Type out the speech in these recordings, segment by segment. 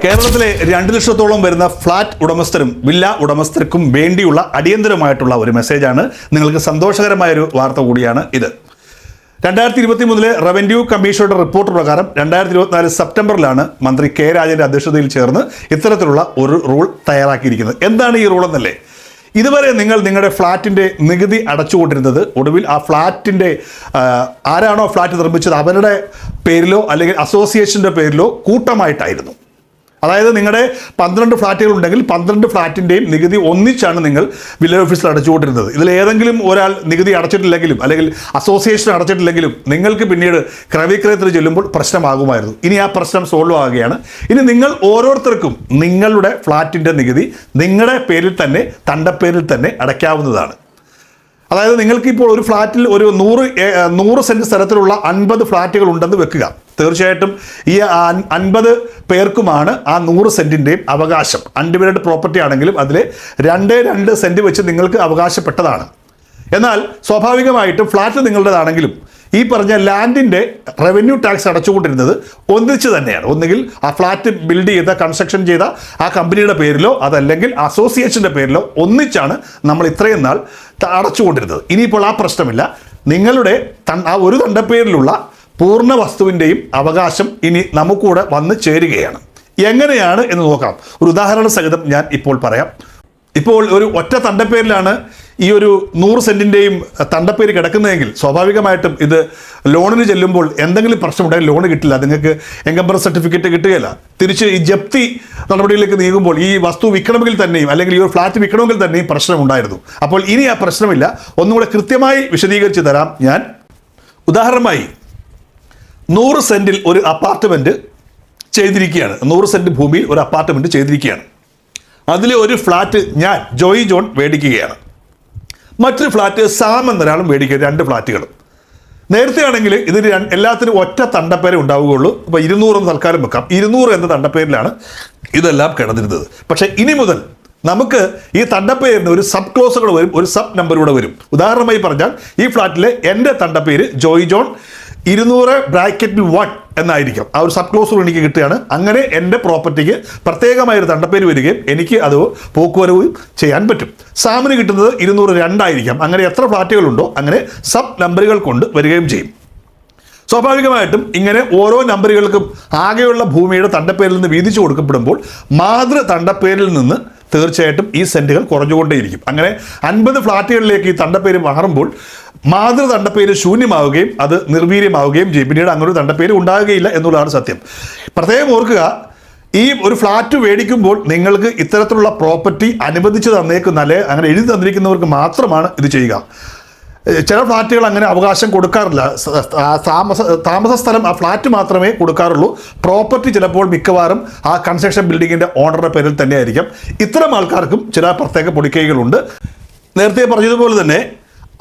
കേരളത്തിലെ 2 ലക്ഷത്തോളം വരുന്ന ഫ്ലാറ്റ് ഉടമസ്ഥരും വില്ല ഉടമസ്ഥർക്കും വേണ്ടിയുള്ള അടിയന്തരമായിട്ടുള്ള ഒരു മെസ്സേജാണ്. നിങ്ങൾക്ക് സന്തോഷകരമായൊരു വാർത്ത കൂടിയാണ് ഇത്. 2023 റവന്യൂ കമ്മീഷനുടെ റിപ്പോർട്ട് പ്രകാരം 2024 സെപ്റ്റംബറിലാണ് മന്ത്രി കെ രാജന്റെ അധ്യക്ഷതയിൽ ചേർന്ന് ഇത്തരത്തിലുള്ള ഒരു റൂൾ തയ്യാറാക്കിയിരിക്കുന്നത്. എന്താണ് ഈ റൂൾ എന്നല്ലേ? ഇതുവരെ നിങ്ങളുടെ ഫ്ലാറ്റിൻ്റെ നികുതി അടച്ചുകൊണ്ടിരുന്നത് ഒടുവിൽ ആ ഫ്ലാറ്റിൻ്റെ ആരാണോ ഫ്ലാറ്റ് നിർമ്മിച്ചത് അവരുടെ പേരിലോ അല്ലെങ്കിൽ അസോസിയേഷൻ്റെ പേരിലോ കൂട്ടമായിട്ടായിരുന്നു. അതായത് നിങ്ങളുടെ 12 ഫ്ലാറ്റുകൾ ഉണ്ടെങ്കിൽ 12 ഫ്ലാറ്റിൻ്റെയും നികുതി ഒന്നിച്ചാണ് നിങ്ങൾ വില്ലേജ് ഓഫീസിൽ അടച്ചുകൊണ്ടിരുന്നത്. ഇതിൽ ഏതെങ്കിലും ഒരാൾ നികുതി അടച്ചിട്ടില്ലെങ്കിലും അല്ലെങ്കിൽ അസോസിയേഷൻ അടച്ചിട്ടില്ലെങ്കിലും നിങ്ങൾക്ക് പിന്നീട് ക്രയവിക്രയത്തിന് ചെല്ലുമ്പോൾ പ്രശ്നമാകുമായിരുന്നു. ഇനി ആ പ്രശ്നം സോൾവ് ആകുകയാണ്. ഇനി നിങ്ങൾ ഓരോരുത്തർക്കും നിങ്ങളുടെ ഫ്ലാറ്റിൻ്റെ നികുതി നിങ്ങളുടെ പേരിൽ തന്നെ തണ്ടപ്പേരിൽ തന്നെ അടയ്ക്കാവുന്നതാണ്. അതായത് നിങ്ങൾക്കിപ്പോൾ ഒരു ഫ്ലാറ്റിൽ ഒരു 100 സെൻറ്റ് സ്ഥലത്തിലുള്ള 50 ഫ്ലാറ്റുകൾ ഉണ്ടെന്ന് വെക്കുക. തീർച്ചയായിട്ടും ഈ 50 പേർക്കുമാണ് ആ 100 സെൻറ്റിൻ്റെയും അവകാശം. അൺഡിവൈഡഡ് പ്രോപ്പർട്ടി ആണെങ്കിലും അതിൽ 2 സെൻറ്റ് വെച്ച് നിങ്ങൾക്ക് അവകാശപ്പെട്ടതാണ്. എന്നാൽ സ്വാഭാവികമായിട്ടും ഫ്ലാറ്റ് നിങ്ങളുടേതാണെങ്കിലും ഈ പറഞ്ഞ ലാൻഡിൻ്റെ റവന്യൂ ടാക്സ് അടച്ചുകൊണ്ടിരുന്നത് ഒന്നിച്ച് തന്നെയാണ്. ഒന്നുകിൽ ആ ഫ്ലാറ്റ് ബിൽഡ് ചെയ്ത കൺസ്ട്രക്ഷൻ ചെയ്ത ആ കമ്പനിയുടെ പേരിലോ അതല്ലെങ്കിൽ അസോസിയേഷൻ്റെ പേരിലോ ഒന്നിച്ചാണ് നമ്മൾ ഇത്രയും നാൾ അടച്ചുകൊണ്ടിരുന്നത്. ഇനിയിപ്പോൾ ആ പ്രശ്നമില്ല. നിങ്ങളുടെ ആ ഒരു തണ്ടപ്പേരിലുള്ള പൂർണ്ണ വസ്തുവിൻ്റെയും അവകാശം ഇനി നമുക്കൂടെ വന്ന് ചേരുകയാണ്. എങ്ങനെയാണ് എന്ന് നോക്കാം. ഒരു ഉദാഹരണ സഹിതം ഞാൻ ഇപ്പോൾ പറയാം. ഇപ്പോൾ ഒരു ഒറ്റ തണ്ടപ്പേരിലാണ് ഈ ഒരു 100 സെൻറ്റിൻ്റെയും തണ്ടപ്പേര് കിടക്കുന്നതെങ്കിൽ സ്വാഭാവികമായിട്ടും ഇത് ലോണിന് ചെല്ലുമ്പോൾ എന്തെങ്കിലും പ്രശ്നമുണ്ടെങ്കിൽ ലോൺ കിട്ടില്ല. നിങ്ങൾക്ക് എൻകംബർ സർട്ടിഫിക്കറ്റ് കിട്ടുകയില്ല. തിരിച്ച് ഈ ജപ്തി നടപടിയിലേക്ക് നീങ്ങുമ്പോൾ ഈ വസ്തു വിൽക്കണമെങ്കിൽ തന്നെയും അല്ലെങ്കിൽ ഈ ഒരു ഫ്ലാറ്റ് വിൽക്കണമെങ്കിൽ തന്നെയും പ്രശ്നമുണ്ടായിരുന്നു. അപ്പോൾ ഇനി ആ പ്രശ്നമില്ല. ഒന്നുകൂടെ കൃത്യമായി വിശദീകരിച്ച് തരാം ഞാൻ. ഉദാഹരണമായി 100 സെൻറ്റിൽ ഒരു അപ്പാർട്ട്മെൻറ്റ് ചെയ്തിരിക്കുകയാണ്. 100 സെൻറ്റ് ഭൂമിയിൽ ഒരു അപ്പാർട്ട്മെൻറ്റ് ചെയ്തിരിക്കുകയാണ്. അതിൽ ഒരു ഫ്ലാറ്റ് ഞാൻ ജോയി ജോൺ മേടിക്കുകയാണ്. മറ്റൊരു ഫ്ലാറ്റ് സാം എന്നൊരാളും മേടിക്കുക. 2 ഫ്ലാറ്റുകളും. നേരത്തെ ആണെങ്കിൽ ഇതിന് എല്ലാത്തിനും ഒറ്റ തണ്ടപ്പേരെ ഉണ്ടാവുകയുള്ളൂ. അപ്പോൾ 200 എന്ന് തൽക്കാലം വെക്കാം. 200 എന്ന തണ്ടപ്പേരിലാണ് ഇതെല്ലാം കിടന്നിരുന്നത്. പക്ഷേ ഇനി മുതൽ നമുക്ക് ഈ തണ്ടപ്പേരിന് ഒരു സബ് ക്ലോസുകൾ വരും, ഒരു സബ് നമ്പറൂടെ വരും. ഉദാഹരണമായി പറഞ്ഞാൽ ഈ ഫ്ലാറ്റിലെ എൻ്റെ തണ്ടപ്പേര് ജോയി ജോൺ 200(1) എന്നായിരിക്കും. ആ ഒരു സബ് ക്ലോസ് എനിക്ക് കിട്ടുകയാണ്. അങ്ങനെ എൻ്റെ പ്രോപ്പർട്ടിക്ക് പ്രത്യേകമായൊരു തണ്ടപ്പേര് വരികയും എനിക്ക് അത് പോക്കുവരവും ചെയ്യാൻ പറ്റും. സാമിന് കിട്ടുന്നത് 202 ആയിരിക്കാം. അങ്ങനെ എത്ര ഫ്ലാറ്റുകളുണ്ടോ അങ്ങനെ സബ് നമ്പറുകൾ കൊണ്ട് വരികയും ചെയ്യും. സ്വാഭാവികമായിട്ടും ഇങ്ങനെ ഓരോ നമ്പറുകൾക്കും ആകെയുള്ള ഭൂമിയുടെ തണ്ടപ്പേരിൽ നിന്ന് വീതിച്ചു കൊടുക്കപ്പെടുമ്പോൾ മാതൃ തണ്ടപ്പേരിൽ നിന്ന് തീർച്ചയായിട്ടും ഈ സെൻറ്റുകൾ കുറഞ്ഞുകൊണ്ടേയിരിക്കും. അങ്ങനെ 50 ഫ്ലാറ്റുകളിലേക്ക് ഈ തണ്ടപ്പേര് മാറുമ്പോൾ മാതൃ തണ്ടപ്പേര് ശൂന്യമാവുകയും അത് നിർവീര്യമാവുകയും ചെയ്യും. പിന്നീട് അങ്ങനെ ഒരു തണ്ടപ്പേര് ഉണ്ടാകുകയില്ല എന്നുള്ളതാണ് സത്യം. പ്രത്യേകം ഓർക്കുക, ഈ ഒരു ഫ്ലാറ്റ് മേടിക്കുമ്പോൾ നിങ്ങൾക്ക് ഇത്തരത്തിലുള്ള പ്രോപ്പർട്ടി അനുവദിച്ച് തന്നേക്കുന്നല്ലേ അങ്ങനെ എഴുതി തന്നിരിക്കുന്നവർക്ക് മാത്രമാണ് ഇത് ചെയ്യുക. ചില ഫ്ലാറ്റുകൾ അങ്ങനെ അവകാശം കൊടുക്കാറില്ല. താമസ സ്ഥലം ആ ഫ്ലാറ്റ് മാത്രമേ കൊടുക്കാറുള്ളൂ. പ്രോപ്പർട്ടി ചിലപ്പോൾ മിക്കവാറും ആ കൺസ്ട്രക്ഷൻ ബിൽഡിങ്ങിൻ്റെ ഓണറുടെ പേരിൽ തന്നെ ആയിരിക്കും. ഇത്തരം ആൾക്കാർക്കും ചില പ്രത്യേക പൊടിക്കൈകളുണ്ട്. നേരത്തെ പറഞ്ഞതുപോലെ തന്നെ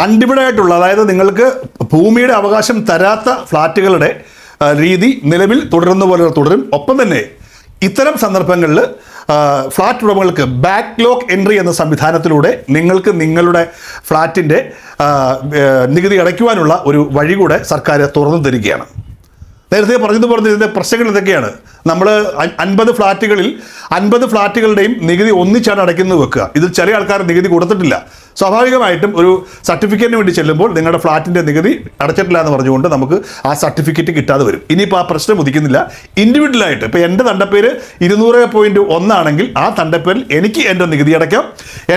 അൺഡിവൈഡഡ് ആയിട്ടുള്ള, അതായത് നിങ്ങൾക്ക് ഭൂമിയുടെ അവകാശം തരാത്ത ഫ്ലാറ്റുകളുടെ രീതി നിലവിൽ തുടരുന്ന പോലെ തുടരും. ഒപ്പം തന്നെ ഇത്തരം സന്ദർഭങ്ങളിൽ ഫ്ലാറ്റ് ഉടമകൾക്ക് ബാക്ക്ലോഗ് എൻട്രി എന്ന സംവിധാനത്തിലൂടെ നിങ്ങൾക്ക് നിങ്ങളുടെ ഫ്ലാറ്റിൻ്റെ നികുതി അടയ്ക്കുവാനുള്ള ഒരു വഴി കൂടെ സർക്കാർ തുറന്നു തരികയാണ്. നേരത്തെ പറഞ്ഞതുപോലെ ഇതിൻ്റെ പ്രശ്നങ്ങൾ ഇതൊക്കെയാണ്. നമ്മൾ 50 ഫ്ലാറ്റുകളിൽ 50 ഫ്ലാറ്റുകളുടെയും നികുതി ഒന്നിച്ചാണ് അടയ്ക്കുന്നത് വെക്കുക. ഇതിൽ ചില ആൾക്കാർ നികുതി കൊടുത്തിട്ടില്ല. സ്വാഭാവികമായിട്ടും ഒരു സർട്ടിഫിക്കറ്റിന് വേണ്ടി ചെല്ലുമ്പോൾ നിങ്ങളുടെ ഫ്ലാറ്റിൻ്റെ നികുതി അടച്ചിട്ടില്ല എന്ന് പറഞ്ഞുകൊണ്ട് നമുക്ക് ആ സർട്ടിഫിക്കറ്റ് കിട്ടാതെ വരും. ഇനിയിപ്പോൾ ആ പ്രശ്നം ഉദിക്കുന്നില്ല. ഇൻഡിവിജ്വലായിട്ട് ഇപ്പോൾ എൻ്റെ തണ്ടപ്പേര് 200.1 ആണെങ്കിൽ ആ തണ്ടപ്പേരിൽ എനിക്ക് എൻ്റെ നികുതി അടയ്ക്കാം.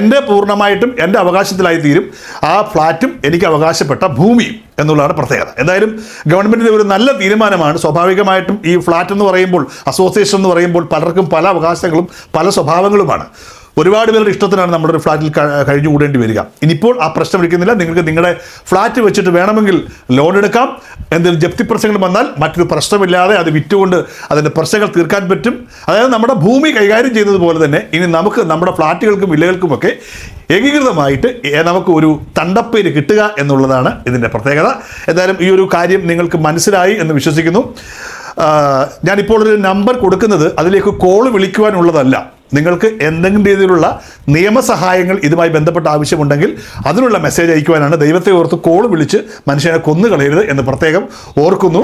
എൻ്റെ പൂർണ്ണമായിട്ടും എൻ്റെ അവകാശത്തിലായി തീരും ആ ഫ്ലാറ്റും എനിക്ക് അവകാശപ്പെട്ട ഭൂമിയും എന്നുള്ളതാണ് പ്രത്യേകത. എന്തായാലും ഗവൺമെൻറ്റിൻ്റെ ഒരു നല്ല തീരുമാനമാണ്. സ്വാഭാവികമായിട്ടും ഈ ഫ്ലാറ്റ് എന്ന് പറയുമ്പോൾ, അസോസിയേഷൻ എന്ന് പറയുമ്പോൾ പലർക്കും പല അവകാശങ്ങളും പല സ്വഭാവങ്ങളുമാണ്. ഒരുപാട് പേരുടെ ഇഷ്ടത്തിനാണ് നമ്മുടെ ഒരു ഫ്ലാറ്റിൽ കഴിഞ്ഞുകൂടേണ്ടി വരിക. ഇനിയിപ്പോൾ ആ പ്രശ്നം വിളിക്കുന്നില്ല. നിങ്ങൾക്ക് നിങ്ങളുടെ ഫ്ലാറ്റ് വെച്ചിട്ട് വേണമെങ്കിൽ ലോൺ എടുക്കാം. എന്തെങ്കിലും ജപ്തി പ്രശ്നങ്ങൾ വന്നാൽ മറ്റൊരു പ്രശ്നമില്ലാതെ അത് വിറ്റുകൊണ്ട് അതിൻ്റെ പ്രശ്നങ്ങൾ തീർക്കാൻ പറ്റും. അതായത് നമ്മുടെ ഭൂമി കൈകാര്യം ചെയ്യുന്നത് പോലെ തന്നെ ഇനി നമുക്ക് നമ്മുടെ ഫ്ലാറ്റുകൾക്കും വില്ലകൾക്കുമൊക്കെ ഏകീകൃതമായിട്ട് നമുക്ക് ഒരു തണ്ടപ്പേര് കിട്ടുക എന്നുള്ളതാണ് ഇതിൻ്റെ പ്രത്യേകത. എന്തായാലും ഈ ഒരു കാര്യം നിങ്ങൾക്ക് മനസ്സിലായി എന്ന് വിശ്വസിക്കുന്നു. ഞാനിപ്പോൾ ഒരു നമ്പർ കൊടുക്കുന്നത് അതിലേക്ക് കോൾ വിളിക്കുവാനുള്ളതല്ല. നിങ്ങൾക്ക് എന്തെങ്കിലും രീതിയിലുള്ള നിയമസഹായങ്ങൾ ഇതുമായി ബന്ധപ്പെട്ട ആവശ്യമുണ്ടെങ്കിൽ അതിനുള്ള മെസ്സേജ് അയക്കുവാനാണ്. ദൈവത്തെ ഓർത്ത് കോൾ വിളിച്ച് മനുഷ്യനെ കൊന്നുകളയരുത് എന്ന് പ്രത്യേകം ഓർക്കുന്നു.